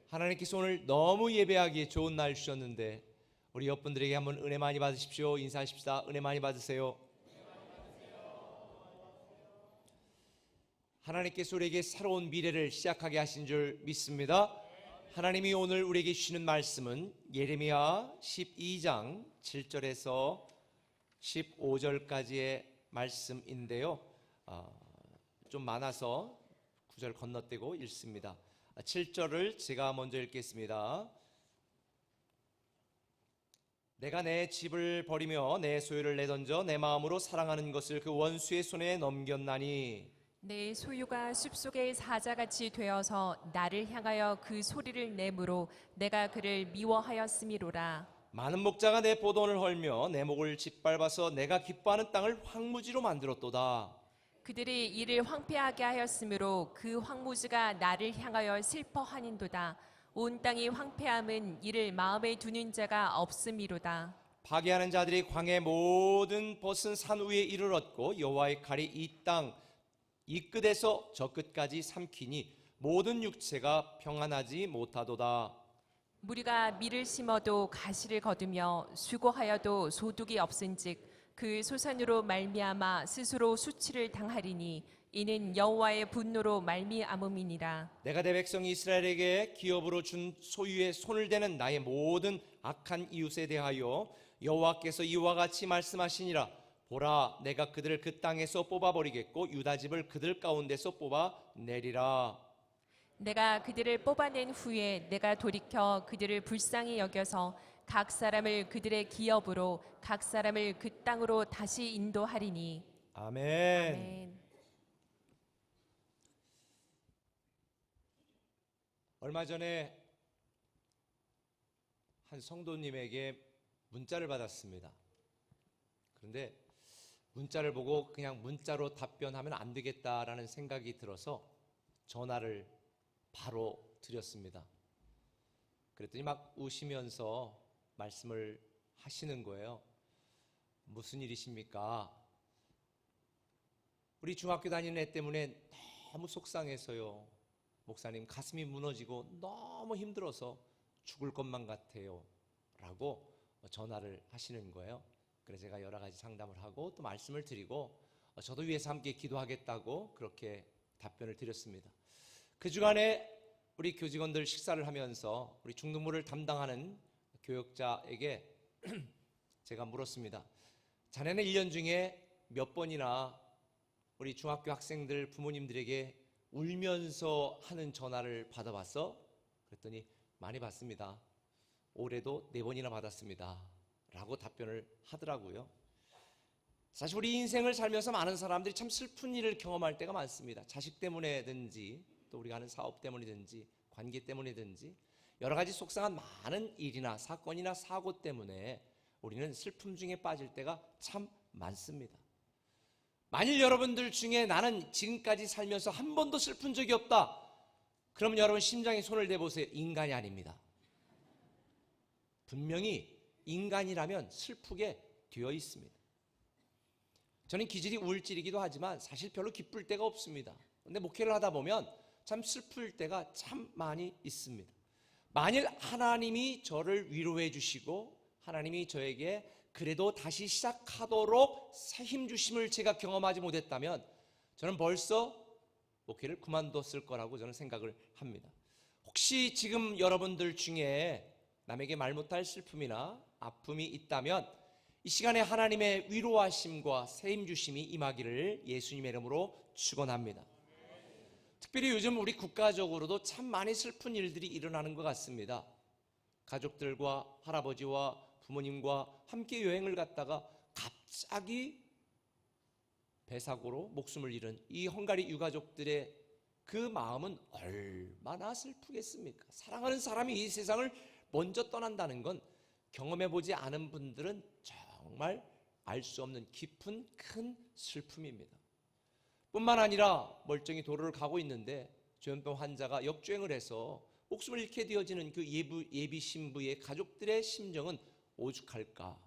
하나님께서 오늘 너무 예배하기에 좋은 날 주셨는데 우리 옆분들에게 한번 은혜 많이 받으십시오. 인사하십시다. 은혜 많이 받으세요. 하나님께서 우리에게 새로운 미래를 시작하게 하신 줄 믿습니다. 하나님이 오늘 우리에게 주시는 말씀은 예레미야 12장 7절에서 15절까지의 말씀인데요, 좀 많아서 구절 건너뛰고 읽습니다. 7절을 제가 먼저 읽겠습니다. 내가 내 집을 버리며 내 소유를 내던져 내 마음으로 사랑하는 것을 그 원수의 손에 넘겼나니 내 소유가 숲속의 사자같이 되어서 나를 향하여 그 소리를 내므로 내가 그를 미워하였음이로라. 많은 목자가 내 포도원을 헐며 내 목을 짓밟아서 내가 기뻐하는 땅을 황무지로 만들었도다. 그들이 이를 황폐하게 하였으므로 그 황무지가 나를 향하여 슬퍼하는도다. 온 땅이 황폐함은 이를 마음에 두는 자가 없음이로다. 파괴하는 자들이 광야의 모든 벗은 산 위에 이르렀고 여호와의 칼이 이 땅 이 끝에서 저 끝까지 삼키니 모든 육체가 평안하지 못하도다. 무리가 밀을 심어도 가시를 거두며 수고하여도 소득이 없은즉 그 소산으로 말미암아 스스로 수치를 당하리니 이는 여호와의 분노로 말미암음이니라. 내가 내 백성 이스라엘에게 기업으로 준 소유에 손을 대는 나의 모든 악한 이웃에 대하여 여호와께서 이와 같이 말씀하시니라. 보라, 내가 그들을 그 땅에서 뽑아버리겠고 유다 집을 그들 가운데서 뽑아내리라. 내가 그들을 뽑아낸 후에 내가 돌이켜 그들을 불쌍히 여겨서 각 사람을 그들의 기업으로 각 사람을 그 땅으로 다시 인도하리니. 아멘. 아멘. 얼마 전에 한 성도님에게 문자를 받았습니다. 그런데 문자를 보고 그냥 문자로 답변하면 안 되겠다라는 생각이 들어서 전화를 바로 드렸습니다. 그랬더니 막 우시면서 말씀을 하시는 거예요. 무슨 일이십니까? 우리 중학교 다니는 애 때문에 너무 속상해서요. 목사님, 가슴이 무너지고 너무 힘들어서 죽을 것만 같아요 라고 전화를 하시는 거예요. 그래서 제가 여러 가지 상담을 하고 또 말씀을 드리고 저도 위해서 함께 기도하겠다고 그렇게 답변을 드렸습니다. 그 주간에 우리 교직원들 식사를 하면서 우리 중등부를 담당하는 교역자에게 제가 물었습니다. 자네는 1년 중에 몇 번이나 우리 중학교 학생들 부모님들에게 울면서 하는 전화를 받아봤어? 그랬더니 많이 받습니다. 올해도 4번이나 받았습니다 라고 답변을 하더라고요. 사실 우리 인생을 살면서 많은 사람들이 참 슬픈 일을 경험할 때가 많습니다. 자식 때문에든지 또 우리가 하는 사업 때문이든지 관계 때문이든지 여러 가지 속상한 많은 일이나 사건이나 사고 때문에 우리는 슬픔 중에 빠질 때가 참 많습니다. 만일 여러분들 중에 나는 지금까지 살면서 한 번도 슬픈 적이 없다, 그럼 여러분 심장에 손을 대보세요. 인간이 아닙니다. 분명히 인간이라면 슬프게 되어 있습니다. 저는 기질이 우울질이기도 하지만 사실 별로 기쁠 때가 없습니다. 그런데 목회를 하다 보면 참 슬플 때가 참 많이 있습니다. 만일 하나님이 저를 위로해 주시고 하나님이 저에게 그래도 다시 시작하도록 새 힘 주심을 제가 경험하지 못했다면 저는 벌써 목회를 그만뒀을 거라고 저는 생각을 합니다. 혹시 지금 여러분들 중에 남에게 말 못할 슬픔이나 아픔이 있다면 이 시간에 하나님의 위로하심과 새 힘 주심이 임하기를 예수님의 이름으로 축원합니다. 특별히 요즘 우리 국가적으로도 참 많이 슬픈 일들이 일어나는 것 같습니다. 가족들과 할아버지와 부모님과 함께 여행을 갔다가 갑자기 배사고로 목숨을 잃은 이 헝가리 유가족들의 그 마음은 얼마나 슬프겠습니까? 사랑하는 사람이 이 세상을 먼저 떠난다는 건 경험해보지 않은 분들은 정말 알 수 없는 깊은 큰 슬픔입니다. 뿐만 아니라 멀쩡히 도로를 가고 있는데 조현병 환자가 역주행을 해서 목숨을 잃게 되어지는 그 예비 신부의 가족들의 심정은 오죽할까.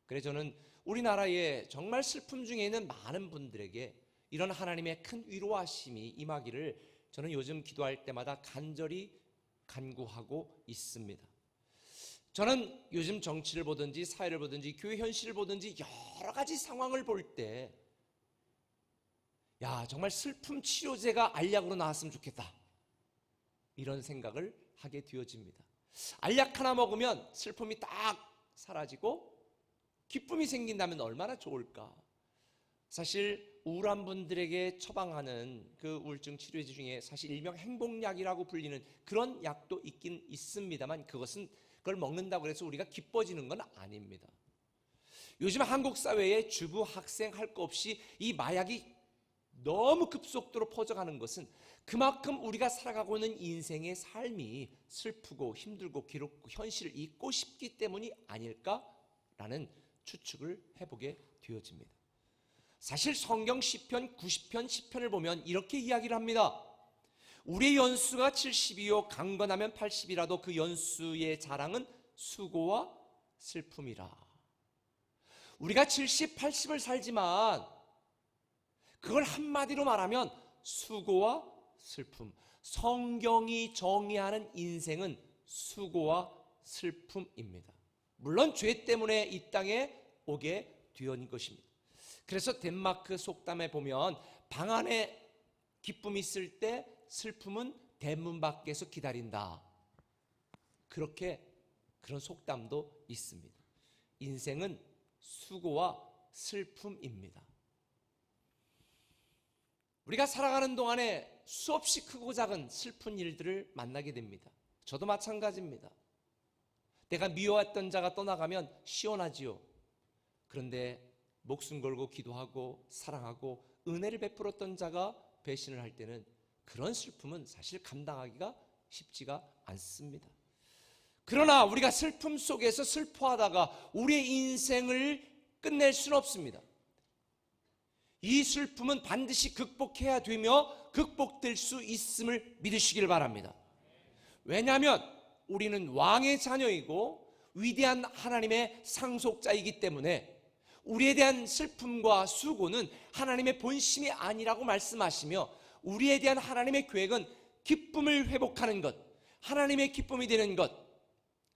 그래서 저는 우리나라에 정말 슬픔 중에 있는 많은 분들에게 이런 하나님의 큰 위로하심이 임하기를 저는 요즘 기도할 때마다 간절히 간구하고 있습니다. 저는 요즘 정치를 보든지 사회를 보든지 교회 현실을 보든지 여러 가지 상황을 볼 때 정말 슬픔 치료제가 알약으로 나왔으면 좋겠다, 이런 생각을 하게 되어집니다. 알약 하나 먹으면 슬픔이 딱 사라지고 기쁨이 생긴다면 얼마나 좋을까. 사실 우울한 분들에게 처방하는 그 우울증 치료제 중에 사실 일명 행복약이라고 불리는 그런 약도 있긴 있습니다만, 그걸 먹는다고 해서 우리가 기뻐지는 건 아닙니다. 요즘 한국 사회에 주부, 학생 할 거 없이 이 마약이 너무 급속도로 퍼져가는 것은 그만큼 우리가 살아가고 있는 인생의 삶이 슬프고 힘들고 괴롭고 현실을 잊고 싶기 때문이 아닐까라는 추측을 해보게 되어집니다. 사실 성경 시편 90편 10편을 보면 이렇게 이야기를 합니다. 우리의 연수가 70이요 강건하면 80이라도 그 연수의 자랑은 수고와 슬픔이라. 우리가 70, 80을 살지만 그걸 한마디로 말하면 수고와 슬픔. 성경이 정의하는 인생은 수고와 슬픔입니다. 물론 죄 때문에 이 땅에 오게 되었는 것입니다. 그래서 덴마크 속담에 보면 방 안에 기쁨이 있을 때 슬픔은 대문 밖에서 기다린다, 그런 속담도 있습니다. 인생은 수고와 슬픔입니다. 우리가 살아가는 동안에 수없이 크고 작은 슬픈 일들을 만나게 됩니다. 저도 마찬가지입니다. 내가 미워했던 자가 떠나가면 시원하지요. 그런데 목숨 걸고 기도하고 사랑하고 은혜를 베풀었던 자가 배신을 할 때는 그런 슬픔은 사실 감당하기가 쉽지가 않습니다. 그러나 우리가 슬픔 속에서 슬퍼하다가 우리의 인생을 끝낼 수는 없습니다. 이 슬픔은 반드시 극복해야 되며 극복될 수 있음을 믿으시길 바랍니다. 왜냐하면 우리는 왕의 자녀이고 위대한 하나님의 상속자이기 때문에 우리에 대한 슬픔과 수고는 하나님의 본심이 아니라고 말씀하시며, 우리에 대한 하나님의 계획은 기쁨을 회복하는 것, 하나님의 기쁨이 되는 것,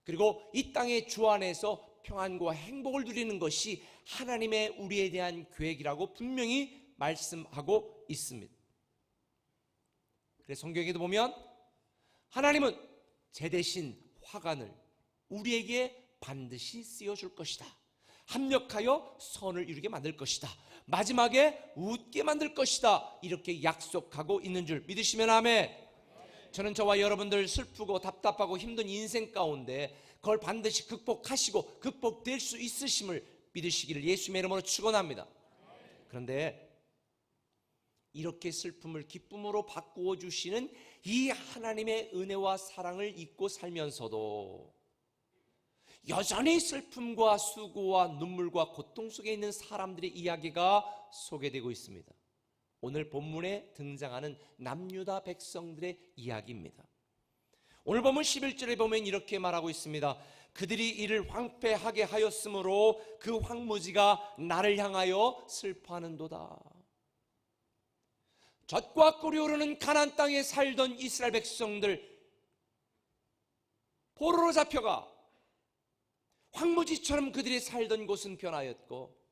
그리고 이 땅의 주 안에서 평안과 행복을 누리는 것이 하나님의 우리에 대한 계획이라고 분명히 말씀하고 있습니다. 그래서 성경에도 보면 하나님은 제 대신 화관을 우리에게 반드시 씌워줄 것이다, 합력하여 선을 이루게 만들 것이다, 마지막에 웃게 만들 것이다, 이렇게 약속하고 있는 줄 믿으시면 아멘. 저는 저와 여러분들 슬프고 답답하고 힘든 인생 가운데 그걸 반드시 극복하시고 극복될 수 있으심을 믿으시기를 예수님의 이름으로 축원합니다. 그런데 이렇게 슬픔을 기쁨으로 바꾸어 주시는 이 하나님의 은혜와 사랑을 잊고 살면서도 여전히 슬픔과 수고와 눈물과 고통 속에 있는 사람들의 이야기가 소개되고 있습니다. 오늘 본문에 등장하는 남유다 백성들의 이야기입니다. 오늘 본문 11절에 보면 이렇게 말하고 있습니다. 그들이 이를 황폐하게 하였으므로 그 황무지가 나를 향하여 슬퍼하는도다. 젖과 꿀이 흐르는 가나안 땅에 살던 이스라엘 백성들 포로로 잡혀가 황무지처럼 그들이 살던 곳은 변하였고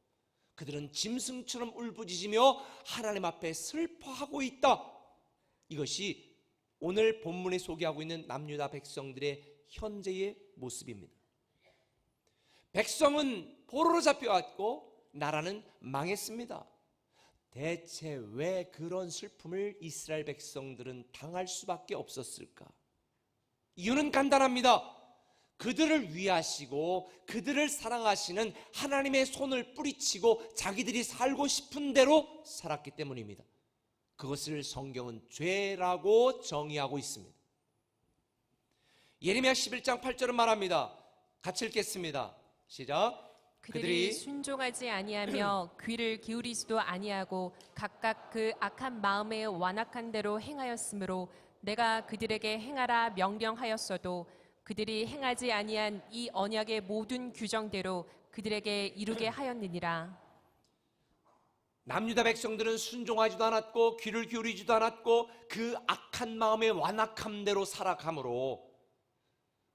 그들은 짐승처럼 울부짖으며 하나님 앞에 슬퍼하고 있다. 이것이 오늘 본문에 소개하고 있는 남유다 백성들의 현재의 모습입니다. 백성은 포로로 잡혀왔고 나라는 망했습니다. 대체 왜 그런 슬픔을 이스라엘 백성들은 당할 수밖에 없었을까? 이유는 간단합니다. 그들을 위하시고 그들을 사랑하시는 하나님의 손을 뿌리치고 자기들이 살고 싶은 대로 살았기 때문입니다. 그것을 성경은 죄라고 정의하고 있습니다. 예레미야 11장 8절은 말합니다. 같이 읽겠습니다. 시작. 그들이 순종하지 아니하며 귀를 기울이지도 아니하고 각각 그 악한 마음에 완악한 대로 행하였으므로 내가 그들에게 행하라 명령하였어도 그들이 행하지 아니한 이 언약의 모든 규정대로 그들에게 이루게 하였느니라. 남유다 백성들은 순종하지도 않았고 귀를 기울이지도 않았고 그 악한 마음의 완악함대로 살아가므로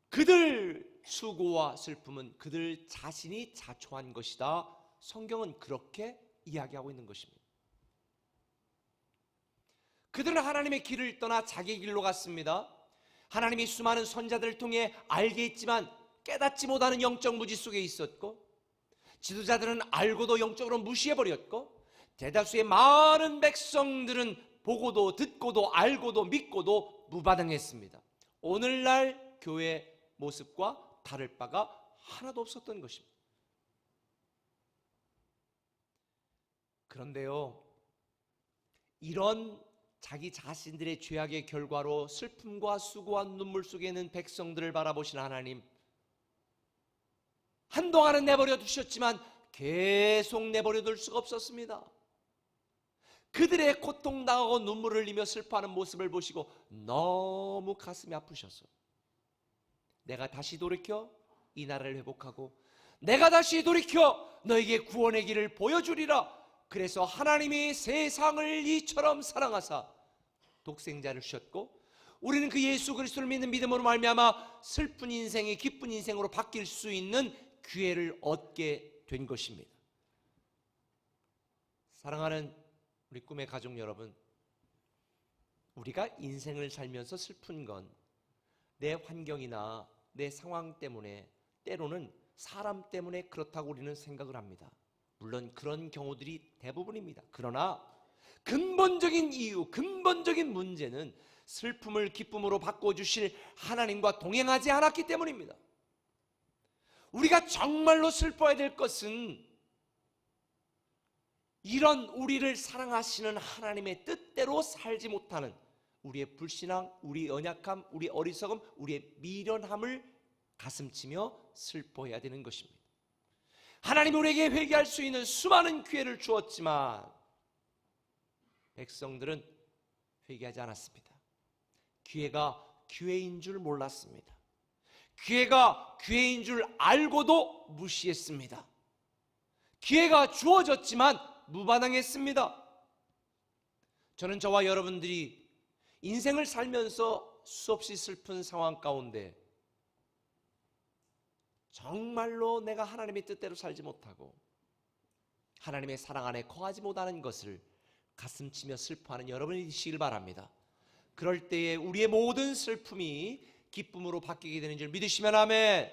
그들 수고와 슬픔은 그들 자신이 자초한 것이다. 성경은 그렇게 이야기하고 있는 것입니다. 그들은 하나님의 길을 떠나 자기 길로 갔습니다. 하나님이 수많은 선자들을 통해 알게 했지만 깨닫지 못하는 영적 무지 속에 있었고, 지도자들은 알고도 영적으로 무시해버렸고, 대다수의 많은 백성들은 보고도 듣고도 알고도 믿고도 무반응했습니다. 오늘날 교회 모습과 다를 바가 하나도 없었던 것입니다. 그런데요, 이런 자기 자신들의 죄악의 결과로 슬픔과 수고와 눈물 속에 있는 백성들을 바라보신 하나님, 한동안은 내버려 두셨지만 계속 내버려 둘 수가 없었습니다. 그들의 고통당하고 눈물을 흘리며 슬퍼하는 모습을 보시고 너무 가슴이 아프셨어요. 내가 다시 돌이켜 이 나라를 회복하고 내가 다시 돌이켜 너에게 구원의 길을 보여주리라. 그래서 하나님이 세상을 이처럼 사랑하사 독생자를 주셨고, 우리는 그 예수 그리스도를 믿는 믿음으로 말미암아 슬픈 인생이 기쁜 인생으로 바뀔 수 있는 기회를 얻게 된 것입니다. 사랑하는 우리 꿈의 가족 여러분, 우리가 인생을 살면서 슬픈 건 내 환경이나 내 상황 때문에, 때로는 사람 때문에 그렇다고 우리는 생각을 합니다. 물론 그런 경우들이 대부분입니다. 그러나 근본적인 이유, 근본적인 문제는 슬픔을 기쁨으로 바꿔주실 하나님과 동행하지 않았기 때문입니다. 우리가 정말로 슬퍼야 될 것은 이런 우리를 사랑하시는 하나님의 뜻대로 살지 못하는 우리의 불신앙, 우리의 연약함, 우리의 어리석음, 우리의 미련함을 가슴치며 슬퍼해야 되는 것입니다. 하나님 우리에게 회개할 수 있는 수많은 기회를 주었지만 백성들은 회개하지 않았습니다. 기회가 기회인 줄 몰랐습니다. 기회가 기회인 줄 알고도 무시했습니다. 기회가 주어졌지만 무반응했습니다. 저는 저와 여러분들이 인생을 살면서 수없이 슬픈 상황 가운데 정말로 내가 하나님의 뜻대로 살지 못하고 하나님의 사랑 안에 거하지 못하는 것을 가슴치며 슬퍼하는 여러분이 되시길 바랍니다. 그럴 때에 우리의 모든 슬픔이 기쁨으로 바뀌게 되는 줄 믿으시면 아멘.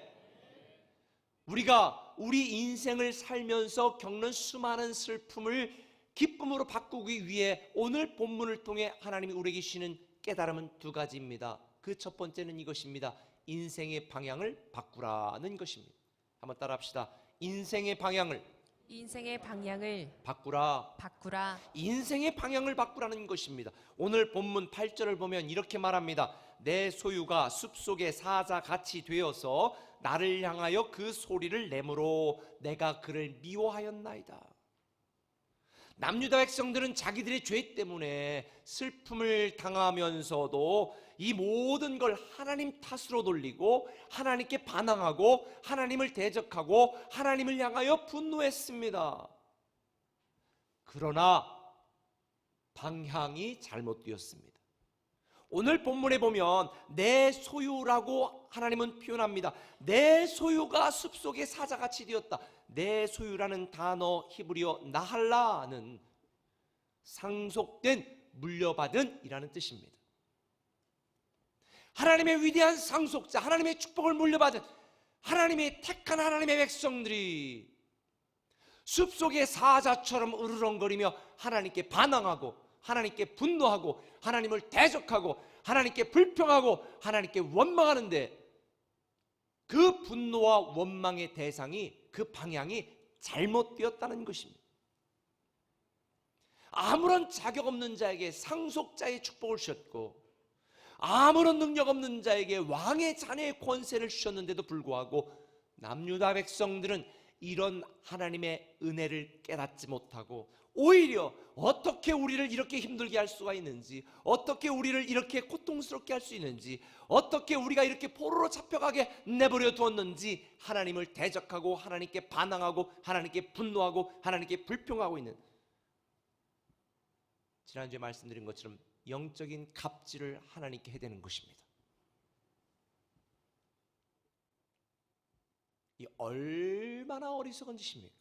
우리가 우리 인생을 살면서 겪는 수많은 슬픔을 기쁨으로 바꾸기 위해 오늘 본문을 통해 하나님이 우리에게 주시는 깨달음은 두 가지입니다. 그 첫 번째는 이것입니다. 인생의 방향을 바꾸라는 것입니다. 한번 따라합시다. 인생의 방향을 바꾸라. 인생의 방향을 바꾸라는 것입니다. 오늘 본문 8절을 보면 이렇게 말합니다. 내 소유가 숲속의 사자같이 되어서 나를 향하여 그 소리를 내므로 내가 그를 미워하였나이다. 남유다 백성들은 자기들의 죄 때문에 슬픔을 당하면서도 이 모든 걸 하나님 탓으로 돌리고 하나님께 반항하고 하나님을 대적하고 하나님을 향하여 분노했습니다. 그러나 방향이 잘못되었습니다. 오늘 본문에 보면 내 소유라고 하나님은 표현합니다. 내 소유가 숲속의 사자같이 되었다. 내 소유라는 단어 히브리어 나할라는 상속된, 물려받은 이라는 뜻입니다. 하나님의 위대한 상속자, 하나님의 축복을 물려받은 하나님의 택한 하나님의 백성들이 숲속의 사자처럼 으르렁거리며 하나님께 반항하고 하나님께 분노하고 하나님을 대적하고 하나님께 불평하고 하나님께 원망하는데 그 분노와 원망의 대상이, 그 방향이 잘못되었다는 것입니다. 아무런 자격 없는 자에게 상속자의 축복을 주셨고 아무런 능력 없는 자에게 왕의 자녀의 권세를 주셨는데도 불구하고 남유다 백성들은 이런 하나님의 은혜를 깨닫지 못하고 오히려 어떻게 우리를 이렇게 힘들게 할 수가 있는지, 어떻게 우리를 이렇게 고통스럽게 할 수 있는지, 어떻게 우리가 이렇게 포로로 잡혀가게 내버려 두었는지 하나님을 대적하고 하나님께 반항하고 하나님께 분노하고 하나님께 불평하고 있는, 지난주에 말씀드린 것처럼 영적인 갑질을 하나님께 해대는 것입니다. 이 얼마나 어리석은 짓입니까?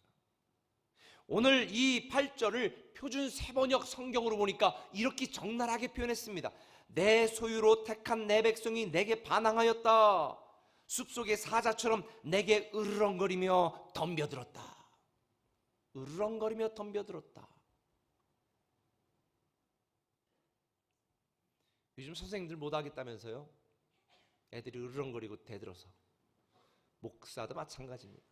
오늘 이 8절을 표준 세번역 성경으로 보니까 이렇게 적나라하게 표현했습니다. 내 소유로 택한 내 백성이 내게 반항하였다. 숲속의 사자처럼 내게 으르렁거리며 덤벼들었다. 으르렁거리며 덤벼들었다. 요즘 선생님들 못하겠다면서요? 애들이 으르렁거리고 대들어서. 목사도 마찬가지입니다.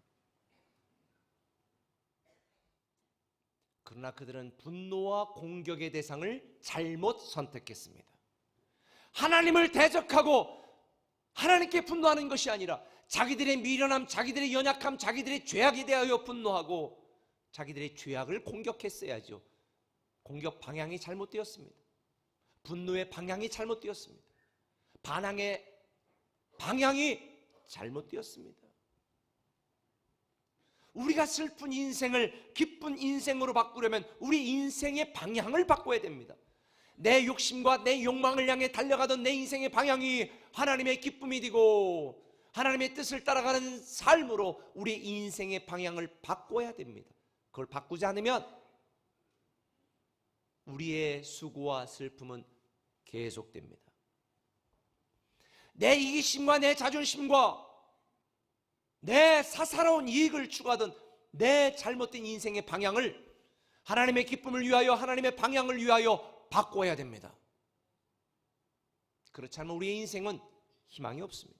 그러나 그들은 분노와 공격의 대상을 잘못 선택했습니다. 하나님을 대적하고 하나님께 분노하는 것이 아니라 자기들의 미련함, 자기들의 연약함, 자기들의 죄악에 대하여 분노하고 자기들의 죄악을 공격했어야죠. 공격 방향이 잘못되었습니다. 분노의 방향이 잘못되었습니다. 반항의 방향이 잘못되었습니다. 우리가 슬픈 인생을 기쁜 인생으로 바꾸려면 우리 인생의 방향을 바꿔야 됩니다. 내 욕심과 내 욕망을 향해 달려가던 내 인생의 방향이 하나님의 기쁨이 되고 하나님의 뜻을 따라가는 삶으로 우리 인생의 방향을 바꿔야 됩니다. 그걸 바꾸지 않으면 우리의 수고와 슬픔은 계속됩니다. 내 이기심과 내 자존심과 내 사사로운 이익을 추구하던 내 잘못된 인생의 방향을 하나님의 기쁨을 위하여 하나님의 방향을 위하여 바꿔야 됩니다. 그렇지 않으면 우리의 인생은 희망이 없습니다.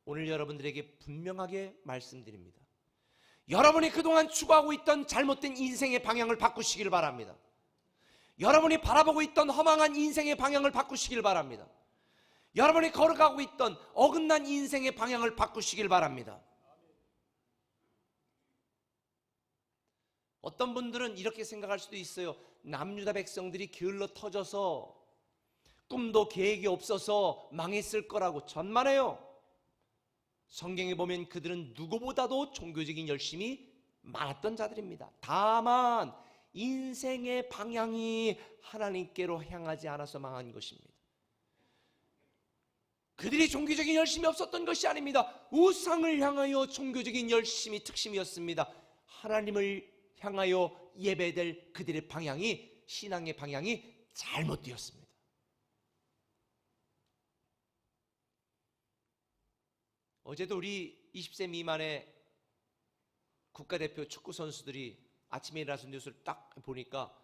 오늘 여러분들에게 분명하게 말씀드립니다. 여러분이 그동안 추구하고 있던 잘못된 인생의 방향을 바꾸시길 바랍니다. 여러분이 바라보고 있던 허망한 인생의 방향을 바꾸시길 바랍니다. 여러분이 걸어가고 있던 어긋난 인생의 방향을 바꾸시길 바랍니다. 어떤 분들은 이렇게 생각할 수도 있어요. 남유다 백성들이 게을러 터져서 꿈도 계획이 없어서 망했을 거라고. 전만해요. 성경에 보면 그들은 누구보다도 종교적인 열심이 많았던 자들입니다. 다만 인생의 방향이 하나님께로 향하지 않아서 망한 것입니다. 그들이 종교적인 열심이 없었던 것이 아닙니다. 우상을 향하여 종교적인 열심이 특심이었습니다. 하나님을 향하여 예배될 그들의 방향이, 신앙의 방향이 잘못되었습니다. 어제도 우리 20세 미만의 국가대표 축구 선수들이 아침에 일어나서 뉴스를 딱 보니까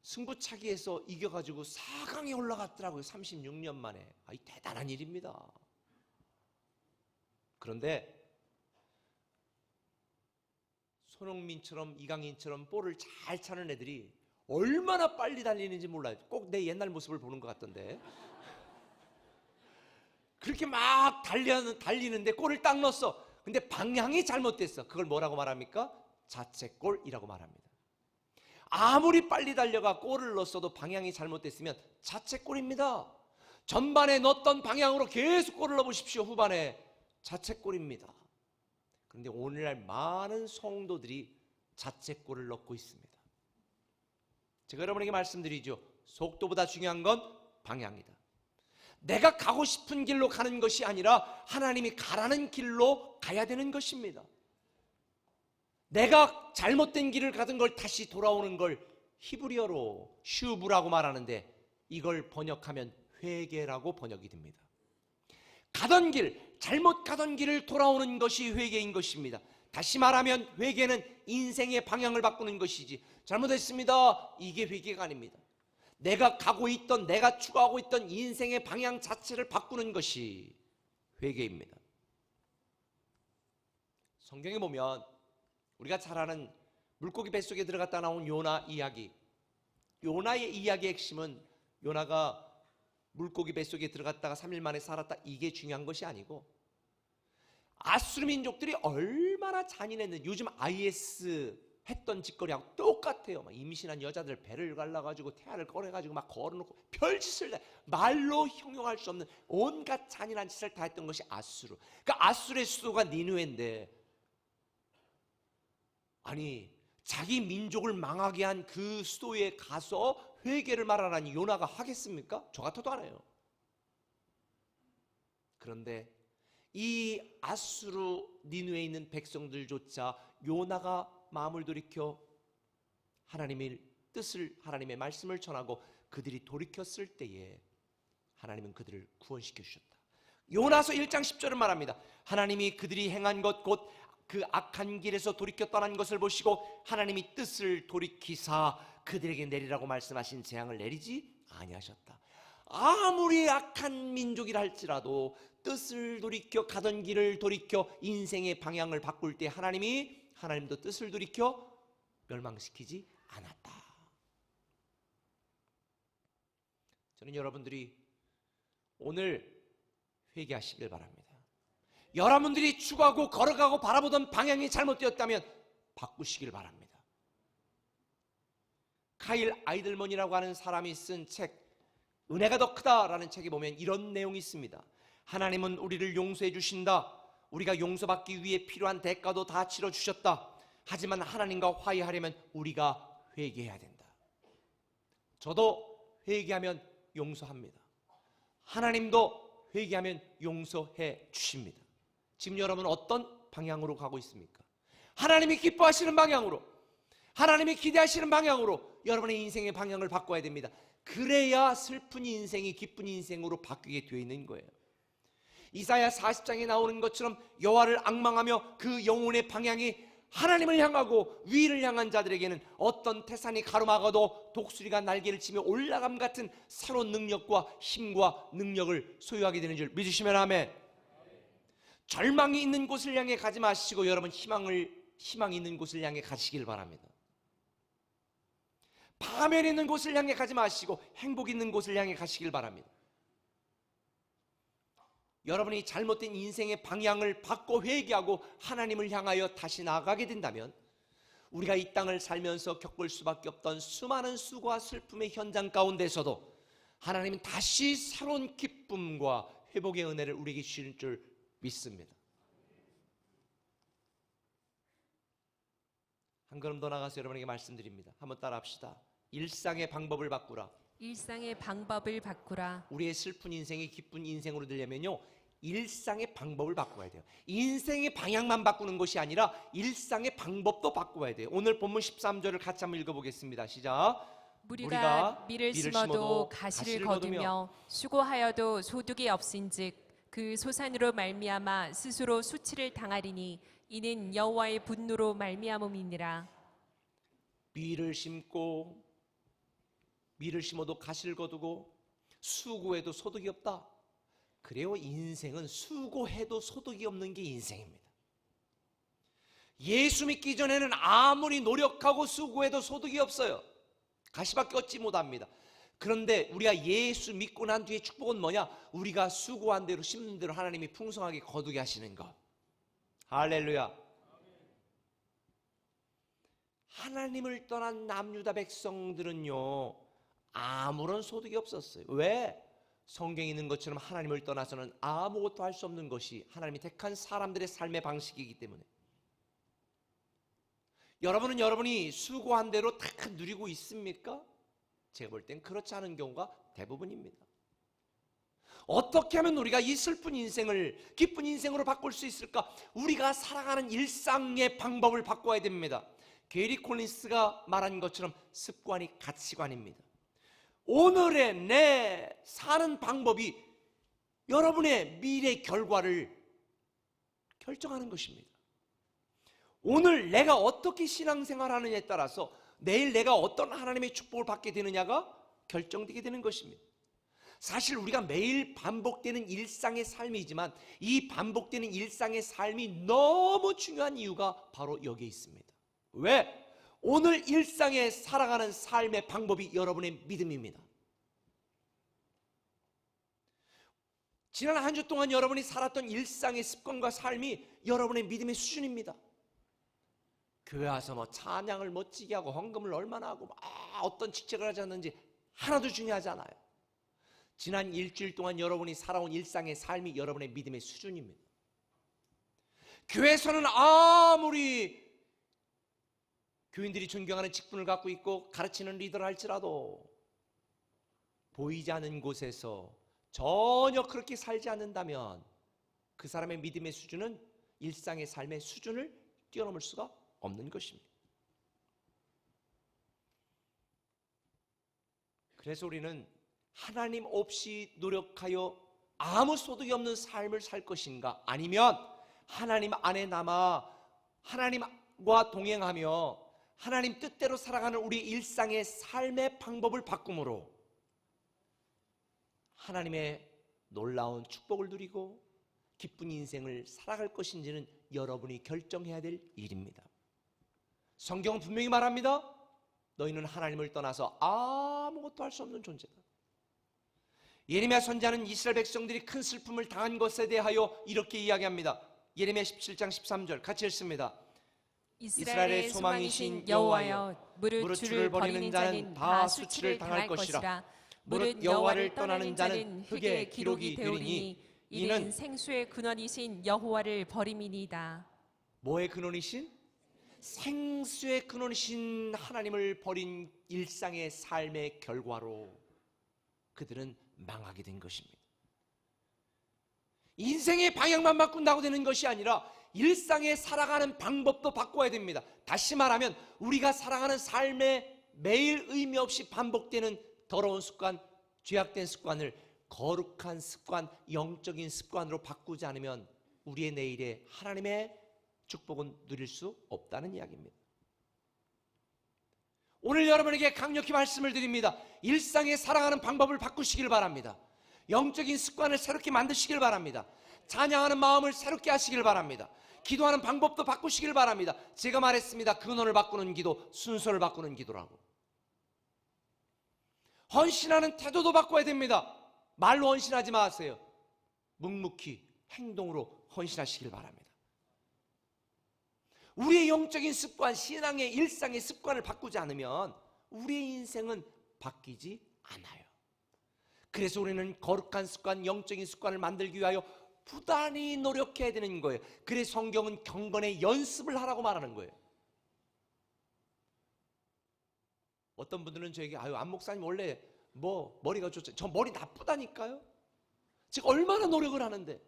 승부차기에서 이겨가지고 4강에 올라갔더라고요. 36년 만에. 이 대단한 일입니다. 그런데 손흥민처럼 이강인처럼 볼을 잘 차는 애들이 얼마나 빨리 달리는지 몰라요. 꼭 내 옛날 모습을 보는 것 같던데. 그렇게 막 달리는데 골을 딱 넣었어. 근데 방향이 잘못됐어. 그걸 뭐라고 말합니까? 자책골이라고 말합니다. 아무리 빨리 달려가 골을 넣었어도 방향이 잘못됐으면 자책골입니다. 전반에 넣었던 방향으로 계속 골을 넣어보십시오. 후반에 자책골입니다. 그런데 오늘날 많은 성도들이 자책골을 넣고 있습니다. 제가 여러분에게 말씀드리죠. 속도보다 중요한 건 방향이다. 내가 가고 싶은 길로 가는 것이 아니라 하나님이 가라는 길로 가야 되는 것입니다. 내가 잘못된 길을 가던 걸 다시 돌아오는 걸 히브리어로 슈브라고 말하는데 이걸 번역하면 회개라고 번역이 됩니다. 가던 길, 잘못 가던 길을 돌아오는 것이 회개인 것입니다. 다시 말하면 회개는 인생의 방향을 바꾸는 것이지 잘못했습니다, 이게 회개가 아닙니다. 내가 가고 있던, 내가 추구하고 있던 인생의 방향 자체를 바꾸는 것이 회개입니다. 성경에 보면 우리가 잘 아는 물고기 뱃속에 들어갔다 나온 요나 이야기, 요나의 이야기의 핵심은 요나가 물고기 뱃속에 들어갔다가 3일 만에 살았다, 이게 중요한 것이 아니고 아수르 민족들이 얼마나 잔인했는지 요즘 IS 했던 짓거리하고 똑같아요. 막 임신한 여자들 배를 갈라가지고 태아를 꺼내가지고 막 걸어놓고 별짓을 다, 말로 형용할 수 없는 온갖 잔인한 짓을 다 했던 것이 아수르. 그러니까 아수르의 수도가 니느웨인데, 아니 자기 민족을 망하게 한 그 수도에 가서 회개를 말하라니 요나가 하겠습니까? 저 같아도 안 해요. 그런데 이 아수르 니느웨에 있는 백성들조차 요나가 마음을 돌이켜 하나님의 뜻을, 하나님의 말씀을 전하고 그들이 돌이켰을 때에 하나님은 그들을 구원시켜 주셨다. 요나서 1장 10절은 말합니다. 하나님이 그들이 행한 것 곧 그 악한 길에서 돌이켜 떠난 것을 보시고 하나님이 뜻을 돌이키사 그들에게 내리라고 말씀하신 재앙을 내리지 아니하셨다. 아무리 악한 민족이라 할지라도 뜻을 돌이켜 가던 길을 돌이켜 인생의 방향을 바꿀 때 하나님도 뜻을 돌이켜 멸망시키지 않았다. 저는 여러분들이 오늘 회개하시길 바랍니다. 여러분들이 추구하고 걸어가고 바라보던 방향이 잘못되었다면 바꾸시길 바랍니다. 카일 아이들먼이라고 하는 사람이 쓴 책 은혜가 더 크다라는 책에 보면 이런 내용이 있습니다. 하나님은 우리를 용서해 주신다. 우리가 용서받기 위해 필요한 대가도 다 치러주셨다. 하지만 하나님과 화해하려면 우리가 회개해야 된다. 저도 회개하면 용서합니다. 하나님도 회개하면 용서해 주십니다. 지금 여러분 어떤 방향으로 가고 있습니까? 하나님이 기뻐하시는 방향으로, 하나님이 기대하시는 방향으로 여러분의 인생의 방향을 바꿔야 됩니다. 그래야 슬픈 인생이 기쁜 인생으로 바뀌게 되어 있는 거예요. 이사야 40장에 나오는 것처럼 여호와를 앙망하며 그 영혼의 방향이 하나님을 향하고 위를 향한 자들에게는 어떤 태산이 가로막아도 독수리가 날개를 치며 올라감 같은 새로운 능력과 힘과 능력을 소유하게 되는 줄 믿으시면 아멘. 절망이 있는 곳을 향해 가지 마시고 여러분 희망이 있는 곳을 향해 가시길 바랍니다. 파멸이 있는 곳을 향해 가지 마시고 행복 있는 곳을 향해 가시길 바랍니다. 여러분이 잘못된 인생의 방향을 바꿔 회개하고 하나님을 향하여 다시 나아가게 된다면 우리가 이 땅을 살면서 겪을 수밖에 없던 수많은 수고와 슬픔의 현장 가운데서도 하나님은 다시 새로운 기쁨과 회복의 은혜를 우리에게 주실 줄 믿습니다. 한 걸음 더 나가서 여러분에게 말씀드립니다. 한번 따라 합시다. 일상의 방법을 바꾸라. 일상의 방법을 바꾸라. 우리의 슬픈 인생이 기쁜 인생으로 되려면요, 일상의 방법을 바꿔야 돼요. 인생의 방향만 바꾸는 것이 아니라 일상의 방법도 바꿔야 돼요. 오늘 본문 13절을 같이 한번 읽어보겠습니다. 시작. 우리가 밀을 심어도 가시를 거두며 수고하여도 소득이 없은즉 그 소산으로 말미암아 스스로 수치를 당하리니 이는 여호와의 분노로 말미암음이니라. 밀을 심어도 가시를 거두고 수고해도 소득이 없다. 그래요, 인생은 수고해도 소득이 없는 게 인생입니다. 예수 믿기 전에는 아무리 노력하고 수고해도 소득이 없어요. 가시밖에 얻지 못합니다. 그런데 우리가 예수 믿고 난 뒤에 축복은 뭐냐? 우리가 수고한 대로 심는 대로 하나님이 풍성하게 거두게 하시는 것. 할렐루야. 하나님을 떠난 남유다 백성들은요, 아무런 소득이 없었어요. 왜? 성경에 있는 것처럼 하나님을 떠나서는 아무것도 할 수 없는 것이 하나님이 택한 사람들의 삶의 방식이기 때문에. 여러분은 여러분이 수고한 대로 다 누리고 있습니까? 제가 볼 땐 그렇지 않은 경우가 대부분입니다. 어떻게 하면 우리가 이 슬픈 인생을 기쁜 인생으로 바꿀 수 있을까? 우리가 살아가는 일상의 방법을 바꿔야 됩니다. 게리 콜린스가 말한 것처럼 습관이 가치관입니다. 오늘의 내 사는 방법이 여러분의 미래 결과를 결정하는 것입니다. 오늘 내가 어떻게 신앙생활 하느냐에 따라서 내일 내가 어떤 하나님의 축복을 받게 되느냐가 결정되게 되는 것입니다. 사실 우리가 매일 반복되는 일상의 삶이지만 이 반복되는 일상의 삶이 너무 중요한 이유가 바로 여기에 있습니다. 왜? 오늘 일상에 살아가는 삶의 방법이 여러분의 믿음입니다. 지난 한 주 동안 여러분이 살았던 일상의 습관과 삶이 여러분의 믿음의 수준입니다. 교회 와서 뭐 찬양을 멋지게 하고 헌금을 얼마나 하고 어떤 직책을 하지 않는지 하나도 중요하지 않아요. 지난 일주일 동안 여러분이 살아온 일상의 삶이 여러분의 믿음의 수준입니다. 교회에서는 아무리 교인들이 존경하는 직분을 갖고 있고 가르치는 리더를 할지라도 보이지 않는 곳에서 전혀 그렇게 살지 않는다면 그 사람의 믿음의 수준은 일상의 삶의 수준을 뛰어넘을 수가 없는 것입니다. 그래서 우리는 하나님 없이 노력하여 아무 소득이 없는 삶을 살 것인가, 아니면 하나님 안에 남아 하나님과 동행하며 하나님 뜻대로 살아가는 우리 일상의 삶의 방법을 바꿈으로 하나님의 놀라운 축복을 누리고 기쁜 인생을 살아갈 것인지는 여러분이 결정해야 될 일입니다. 성경은 분명히 말합니다. 너희는 하나님을 떠나서 아무것도 할 수 없는 존재다. 예레미야 선지자는 이스라엘 백성들이 큰 슬픔을 당한 것에 대하여 이렇게 이야기합니다. 예레미야 17장 13절 같이 읽습니다. 이스라엘의 소망이신 여호와여, 무릇 주를 버리는 자는 다 수치를 당할 것이라. 무릇 여호와를 떠나는 자는 흙에 기록이 되오리니 이는 생수의 근원이신 여호와를 버림이니이다. 뭐의 근원이신? 생수의 근원이신 하나님을 버린 일상의 삶의 결과로 그들은 망하게 된 것입니다. 인생의 방향만 바꾼다고 되는 것이 아니라 일상에 살아가는 방법도 바꿔야 됩니다. 다시 말하면 우리가 살아가는 삶에 매일 의미 없이 반복되는 더러운 습관, 죄악된 습관을 거룩한 습관, 영적인 습관으로 바꾸지 않으면 우리의 내일에 하나님의 축복은 누릴 수 없다는 이야기입니다. 오늘 여러분에게 강력히 말씀을 드립니다. 일상에 살아가는 방법을 바꾸시길 바랍니다. 영적인 습관을 새롭게 만드시길 바랍니다. 찬양하는 마음을 새롭게 하시길 바랍니다. 기도하는 방법도 바꾸시길 바랍니다. 제가 말했습니다. 근원을 바꾸는 기도, 순서를 바꾸는 기도라고. 헌신하는 태도도 바꿔야 됩니다. 말로 헌신하지 마세요. 묵묵히 행동으로 헌신하시길 바랍니다. 우리의 영적인 습관, 신앙의 일상의 습관을 바꾸지 않으면 우리의 인생은 바뀌지 않아요. 그래서 우리는 거룩한 습관, 영적인 습관을 만들기 위하여 부단히 노력해야 되는 거예요. 그래서 성경은 경건의 연습을 하라고 말하는 거예요. 어떤 분들은 저에게 안 목사님 원래 머리가 좋죠. 저 머리 나쁘다니까요. 제가 얼마나 노력을 하는데.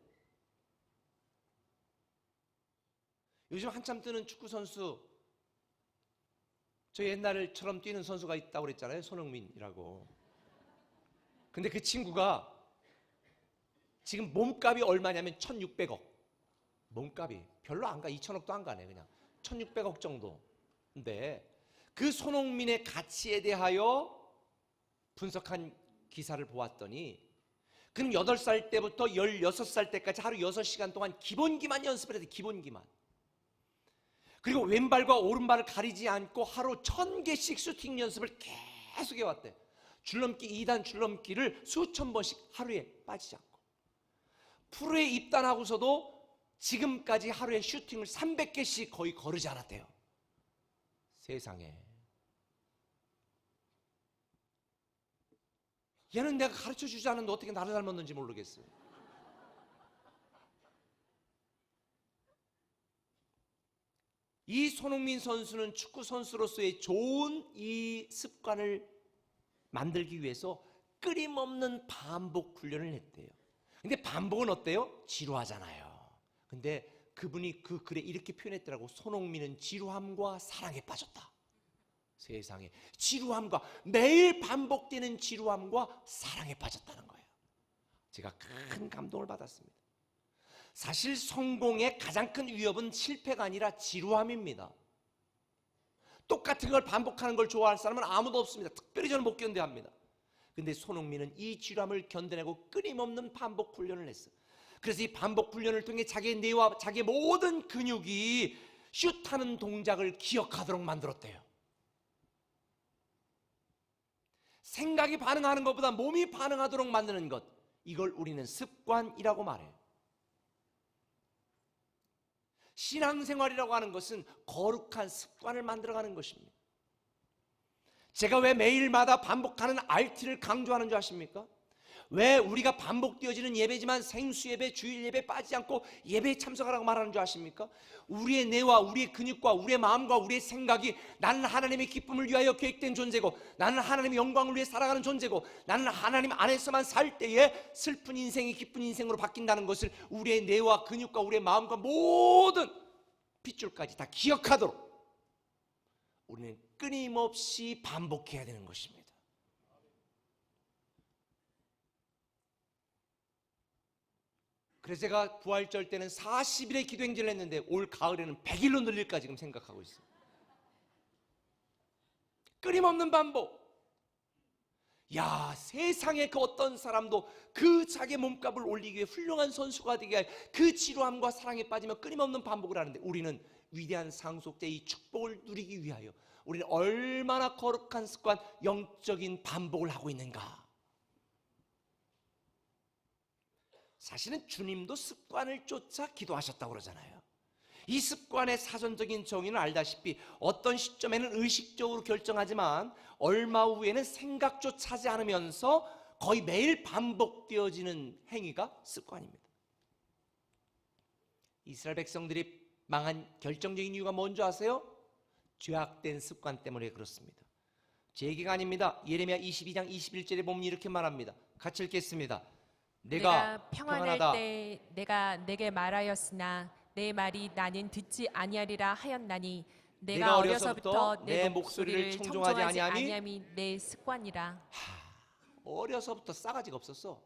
요즘 한참 뜨는 축구 선수, 저 옛날처럼 뛰는 선수가 있다고 그랬잖아요. 손흥민이라고. 근데 그 친구가 지금 몸값이 얼마냐면 1,600억. 몸값이 별로 안 가. 2,000억도 안 가네. 그냥 1,600억 정도. 근데 그 손흥민의 가치에 대하여 분석한 기사를 보았더니 그는 8살 때부터 16살 때까지 하루 6시간 동안 기본기만 연습을 해야 돼. 기본기만. 그리고 왼발과 오른발을 가리지 않고 하루 1,000개씩 슈팅 연습을 계속 해왔대. 줄넘기 2단 줄넘기를 수천 번씩 하루에 빠지지 않고. 프로에 입단하고서도 지금까지 하루에 슈팅을 300개씩 거의 거르지 않았대요. 세상에. 얘는 내가 가르쳐주지 않았는데 어떻게 나를 닮았는지 모르겠어요. 이 손흥민 선수는 축구 선수로서의 좋은 이 습관을 만들기 위해서 끊임없는 반복 훈련을 했대요. 근데 반복은 어때요? 지루하잖아요. 근데 그분이 그 글에 이렇게 표현했더라고. 손흥민은 지루함과 사랑에 빠졌다. 세상에. 지루함과, 매일 반복되는 지루함과 사랑에 빠졌다는 거예요. 제가 큰 감동을 받았습니다. 사실 성공의 가장 큰 위협은 실패가 아니라 지루함입니다. 똑같은 걸 반복하는 걸 좋아할 사람은 아무도 없습니다. 특별히 저는 못 견뎌합니다. 근데 손흥민은 이 지루함을 견뎌내고 끊임없는 반복 훈련을 했어. 그래서 이 반복 훈련을 통해 자기의 뇌와 자기의 모든 근육이 슛하는 동작을 기억하도록 만들었대요. 생각이 반응하는 것보다 몸이 반응하도록 만드는 것, 이걸 우리는 습관이라고 말해요. 신앙생활이라고 하는 것은 거룩한 습관을 만들어가는 것입니다. 제가 왜 매일마다 반복하는 RT를 강조하는 줄 아십니까? 왜 우리가 반복되어지는 예배지만 생수 예배, 주일 예배 빠지지 않고 예배에 참석하라고 말하는 줄 아십니까? 우리의 뇌와 우리의 근육과 우리의 마음과 우리의 생각이 나는 하나님의 기쁨을 위하여 계획된 존재고, 나는 하나님의 영광을 위해 살아가는 존재고, 나는 하나님 안에서만 살 때에 슬픈 인생이 기쁜 인생으로 바뀐다는 것을 우리의 뇌와 근육과 우리의 마음과 모든 핏줄까지 다 기억하도록 우리는 끊임없이 반복해야 되는 것입니다. 그래서 제가 부활절 때는 40일의 기도행진을 했는데 올 가을에는 100일로 늘릴까 지금 생각하고 있어요. 끊임없는 반복. 야, 세상에 그 어떤 사람도 그 자기 몸값을 올리기 위해 훌륭한 선수가 되게 할 그 지루함과 사랑에 빠지며 끊임없는 반복을 하는데, 우리는 위대한 상속자 이 축복을 누리기 위하여 우리는 얼마나 거룩한 습관, 영적인 반복을 하고 있는가. 사실은 주님도 습관을 쫓아 기도하셨다고 그러잖아요. 이 습관의 사전적인 정의는 알다시피 어떤 시점에는 의식적으로 결정하지만 얼마 후에는 생각조차 하지 않으면서 거의 매일 반복되어지는 행위가 습관입니다. 이스라엘 백성들이 망한 결정적인 이유가 뭔지 아세요? 죄악된 습관 때문에 그렇습니다. 제 얘기가 아닙니다. 예레미야 22장 21절에 보면 이렇게 말합니다. 같이 읽겠습니다. 내가 평안할 평안하다. 때 내가 내게 말하였으나 내 말이 나는 듣지 아니하리라 하였나니 내가 어려서부터 내 목소리를 청종하지 아니함이 내 습관이라. 어려서부터 싸가지가 없었어.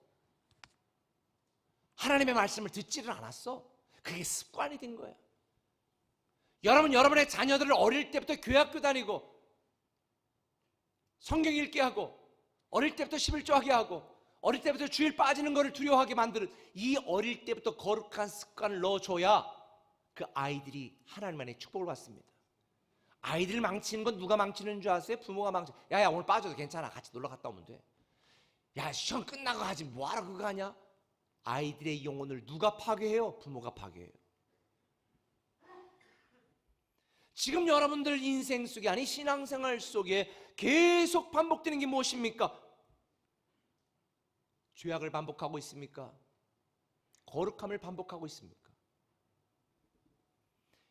하나님의 말씀을 듣지를 않았어. 그게 습관이 된 거야. 여러분의 자녀들을 어릴 때부터 교회학교 다니고 성경 읽게 하고 어릴 때부터 11조 하게 하고 어릴 때부터 주일 빠지는 것을 두려워하게 만드는 이 어릴 때부터 거룩한 습관을 넣어줘야 그 아이들이 하나님 안에 축복을 받습니다. 아이들 망치는 건 누가 망치는 줄 아세요? 부모가 망치는. 야야, 오늘 빠져도 괜찮아, 같이 놀러 갔다 오면 돼. 야, 시험 끝나고 하지 뭐하러 그거 하냐? 아이들의 영혼을 누가 파괴해요? 부모가 파괴해요. 지금 여러분들 인생 속에, 아니 신앙생활 속에 계속 반복되는 게 무엇입니까? 죄악을 반복하고 있습니까? 거룩함을 반복하고 있습니까?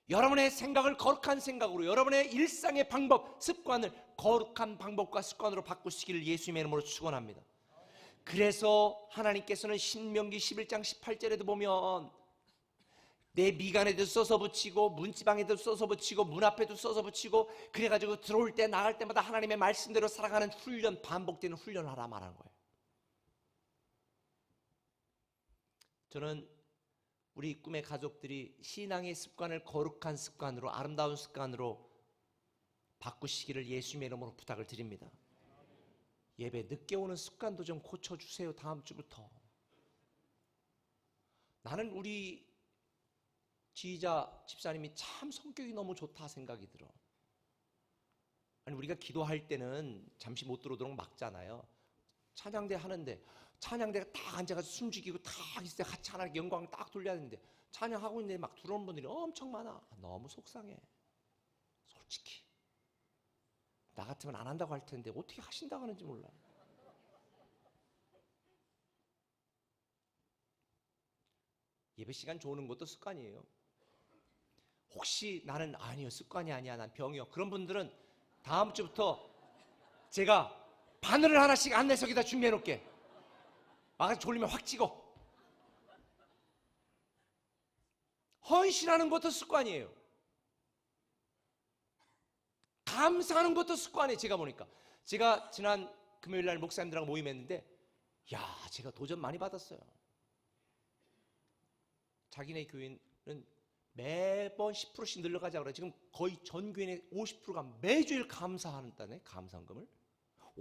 여러분의 생각을 거룩한 생각으로, 여러분의 일상의 방법, 습관을 거룩한 방법과 습관으로 바꾸시기를 예수님의 이름으로 축원합니다. 그래서 하나님께서는 신명기 11장 18절에도 보면 내 미간에도 써서 붙이고 문지방에도 써서 붙이고 문 앞에도 써서 붙이고, 그래가지고 들어올 때 나갈 때마다 하나님의 말씀대로 살아가는 훈련, 반복되는 훈련을 하라 말하는 거예요. 저는 우리 꿈의 가족들이 신앙의 습관을 거룩한 습관으로, 아름다운 습관으로 바꾸시기를 예수님의 이름으로 부탁을 드립니다. 예배 늦게 오는 습관도 좀 고쳐주세요. 다음 주부터. 나는 우리 지휘자 집사님이 참 성격이 너무 좋다 생각이 들어. 아니, 우리가 기도할 때는 잠시 못 들어오도록 막잖아요. 찬양대 하는데 찬양대가 딱 앉아가지고 숨죽이고 딱 있을 때 같이 하나님께 영광을 딱 돌려야 되는데 찬양하고 있는데 막 들어오는 분들이 엄청 많아. 너무 속상해. 솔직히 나 같으면 안 한다고 할 텐데 어떻게 하신다고 하는지 몰라. 예배 시간 좋은 것도 습관이에요. 혹시 나는 아니요, 습관이 아니야, 난 병이요, 그런 분들은 다음 주부터 제가 바늘을 하나씩 안내석에다 준비해 놓을게. 와서 졸리면 확 찍어. 헌신하는 것도 습관이에요. 감사하는 것도 습관이에요. 제가 보니까 제가 지난 금요일 날 목사님들하고 모임했는데, 야, 제가 도전 많이 받았어요. 자기네 교회는 매번 10%씩 늘려가자 그래. 지금 거의 전 교인의 50%가 매주일 감사한다네. 감사금을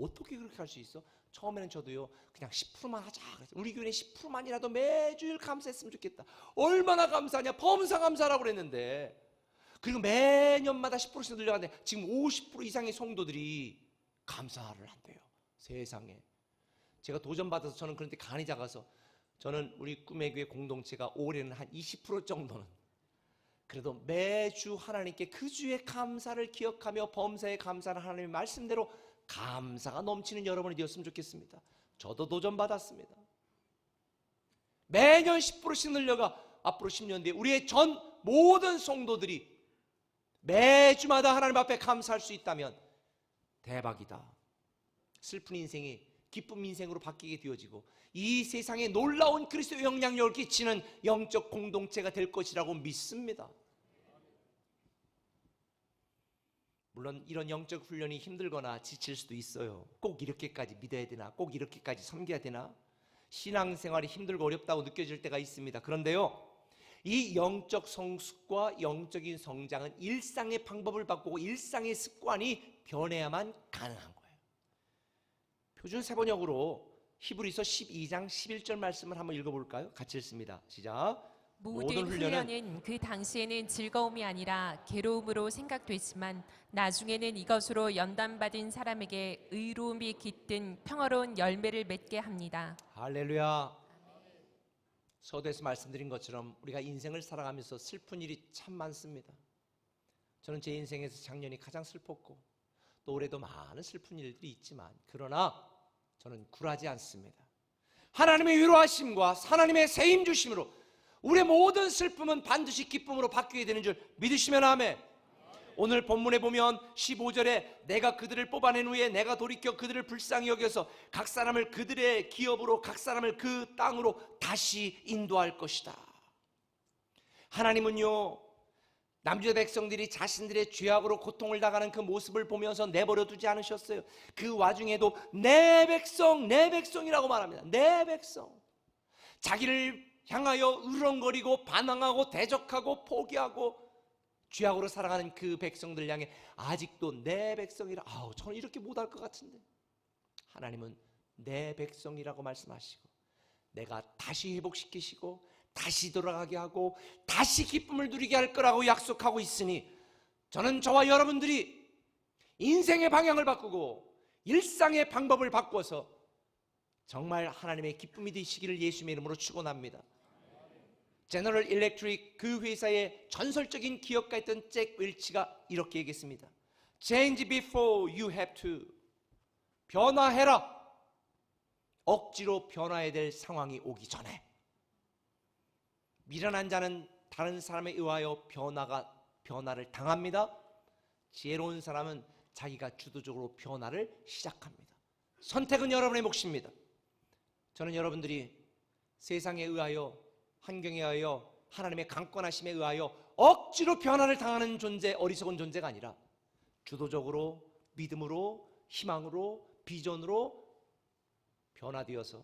어떻게 그렇게 할 수 있어? 처음에는 저도요, 그냥 10%만 하자 그랬어요. 우리 교회는 10%만이라도 매주일 감사했으면 좋겠다. 얼마나 감사하냐, 범사 감사라고 그랬는데, 그리고 매년마다 10%씩 늘려가는데 지금 50% 이상의 성도들이 감사를 한대요. 세상에. 제가 도전받아서, 저는 그런데 간이 작아서, 저는 우리 꿈의 교회 공동체가 올해는 한 20% 정도는 그래도 매주 하나님께 그 주의 감사를 기억하며 범사의 감사를 하나님의 말씀대로 감사가 넘치는 여러분이 되었으면 좋겠습니다. 저도 도전받았습니다. 매년 10%씩 늘려가 앞으로 10년 뒤에 우리의 전 모든 성도들이 매주마다 하나님 앞에 감사할 수 있다면 대박이다. 슬픈 인생이 기쁨 인생으로 바뀌게 되어지고 이 세상에 놀라운 그리스도의 영향력을 끼치는 영적 공동체가 될 것이라고 믿습니다. 물론 이런 영적 훈련이 힘들거나 지칠 수도 있어요. 꼭 이렇게까지 믿어야 되나? 꼭 이렇게까지 섬겨야 되나? 신앙생활이 힘들고 어렵다고 느껴질 때가 있습니다. 그런데요, 이 영적 성숙과 영적인 성장은 일상의 방법을 바꾸고 일상의 습관이 변해야만 가능한 거예요. 표준 세번역으로 히브리서 12장 11절 말씀을 한번 읽어볼까요? 같이 읽습니다. 시작. 모든 훈련은 그 당시에는 즐거움이 아니라 괴로움으로 생각됐지만 나중에는 이것으로 연단받은 사람에게 의로움이 깃든 평화로운 열매를 맺게 합니다. 할렐루야. 서두에서 말씀드린 것처럼 우리가 인생을 살아가면서 슬픈 일이 참 많습니다. 저는 제 인생에서 작년이 가장 슬펐고 또 올해도 많은 슬픈 일들이 있지만 그러나 저는 굴하지 않습니다. 하나님의 위로하심과 하나님의 세임 주심으로 우리의 모든 슬픔은 반드시 기쁨으로 바뀌게 되는 줄 믿으시면 아멘. 오늘 본문에 보면 15절에 내가 그들을 뽑아낸 후에 내가 돌이켜 그들을 불쌍히 여겨서 각 사람을 그들의 기업으로 각 사람을 그 땅으로 다시 인도할 것이다. 하나님은요, 남주의 백성들이 자신들의 죄악으로 고통을 당하는 그 모습을 보면서 내버려 두지 않으셨어요. 그 와중에도 내 백성이라고 말합니다. 내 백성. 자기를 향하여 으렁거리고 반항하고 대적하고 포기하고 죄악으로 살아가는 그 백성들 향해 아직도 내 백성이라. 저는 이렇게 못할 것 같은데 하나님은 내 백성이라고 말씀하시고 내가 다시 회복시키시고 다시 돌아가게 하고 다시 기쁨을 누리게 할 거라고 약속하고 있으니 저는 저와 여러분들이 인생의 방향을 바꾸고 일상의 방법을 바꿔서 정말 하나님의 기쁨이 되시기를 예수님의 이름으로 축원합니다. 제너럴 일렉트릭 그 회사의 전설적인 기업가였던 잭 웰치가 이렇게 얘기했습니다. Change before you have to. 변화해라. 억지로 변화해야 될 상황이 오기 전에. 미련한 자는 다른 사람에 의하여 변화를 당합니다. 지혜로운 사람은 자기가 주도적으로 변화를 시작합니다. 선택은 여러분의 몫입니다. 저는 여러분들이 세상에 의하여 환경에 의하여 하나님의 강권하심에 의하여 억지로 변화를 당하는 존재, 어리석은 존재가 아니라 주도적으로 믿음으로 희망으로 비전으로 변화되어서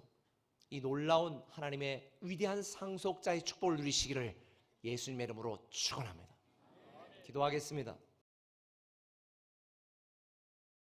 이 놀라운 하나님의 위대한 상속자의 축복을 누리시기를 예수님의 이름으로 축원합니다. 기도하겠습니다.